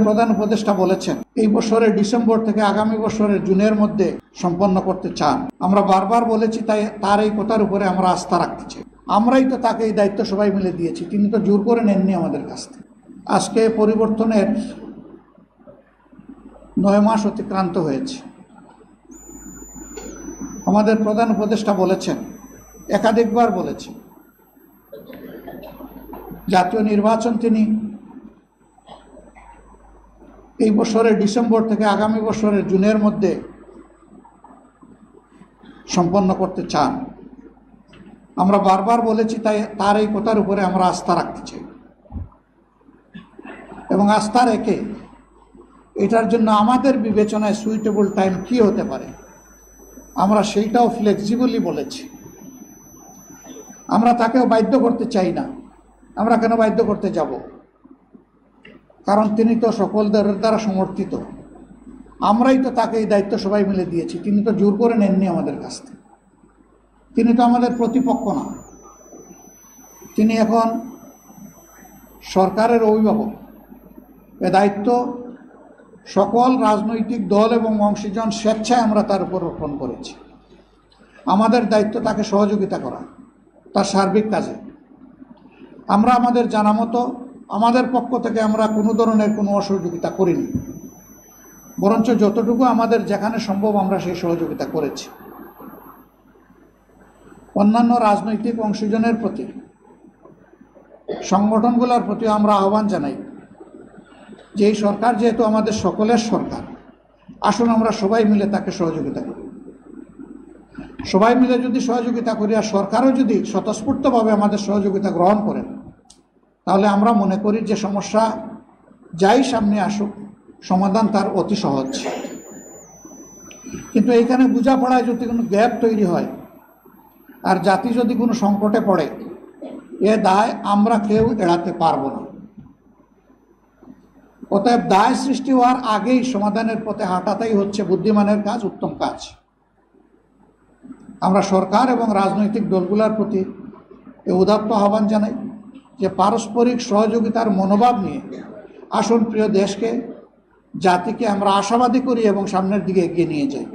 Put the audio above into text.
প্রধান উপদেষ্টা বলেছেন এই বছরের ডিসেম্বর থেকে আগামী বছরের জুনের মধ্যে সম্পন্ন করতে চান। আমরা বারবার বলেছি, তাই তার এই কথার উপরে আমরা আস্থা রাখতে চাই। আমরাই তো তাকে এই দায়িত্ব সবাই মিলে দিয়েছি, তিনি তো জোর করে নেননি আমাদের কাছ থেকে। আজকে পরিবর্তনের 9 মাস অতিক্রান্ত হয়েছে। আমাদের প্রধান উপদেষ্টা বলেছেন, একাধিকবার বলেছেন, জাতীয় নির্বাচন তিনি এই বছরের ডিসেম্বর থেকে আগামী বছরের জুনের মধ্যে সম্পন্ন করতে চান। আমরা বারবার বলেছি, তাই তার এই কথার উপরে আমরা আস্থা রাখতে চাই এবং আস্থা রেখে এটার জন্য আমাদের বিবেচনায় সুইটেবল টাইম কি হতে পারে আমরা সেইটাও ফ্লেক্সিবলি বলেছি। আমরা তাকেও বাধ্য করতে চাই না। আমরা কেন বাধ্য করতে যাব? কারণ তিনি তো সকলদের দ্বারা সমর্থিত। আমরাই তো তাকে এই দায়িত্ব সবাই মিলে দিয়েছি, তিনি তো জোর করে নেননি আমাদের কাছ থেকে। তিনি তো আমাদের প্রতিপক্ষ না, তিনি এখন সরকারের অভিভাবক। এ দায়িত্ব সকল রাজনৈতিক দল এবং অংশীজন স্বেচ্ছায় আমরা তার উপর অর্পণ করেছি। আমাদের দায়িত্ব তাকে সহযোগিতা করা তার সার্বিক কাজে। আমরা আমাদের জানা মতো আমাদের পক্ষ থেকে আমরা কোনো ধরনের কোনো অসহযোগিতা করিনি, বরঞ্চ যতটুকু আমাদের যেখানে সম্ভব আমরা সেই সহযোগিতা করেছি। অন্যান্য রাজনৈতিক অংশীজনের প্রতি, সংগঠনগুলোর প্রতি আমরা আহ্বান জানাই যে এই সরকার যেহেতু আমাদের সকলের সরকার, আসুন আমরা সবাই মিলে তাকে সহযোগিতা করি। সবাই মিলে যদি সহযোগিতা করি আর সরকারও যদি স্বতঃস্ফূর্তভাবে আমাদের সহযোগিতা গ্রহণ করেন, তাহলে আমরা মনে করি যে সমস্যা যাই সামনে আসুক সমাধান তার অতি সহজ। কিন্তু এইখানে বোঝাপড়ায় যদি কোনো গ্যাপ তৈরি হয় আর জাতি যদি কোনো সংকটে পড়ে, এ দায় আমরা কেউ এড়াতে পারবো না। অতএব দায় সৃষ্টি হওয়ার আগেই সমাধানের পথে হাঁটাটাই হচ্ছে বুদ্ধিমানের কাজ, উত্তম কাজ। আমরা সরকার এবং রাজনৈতিক দলগুলোর প্রতি এ উদাত্ত আহ্বান জানাই যে পারস্পরিক সহযোগিতার মনোভাব নিয়ে আসুন প্রিয় দেশকে, জাতিকে আমরা আশাবাদী করি এবং সামনের দিকে এগিয়ে নিয়ে যাই।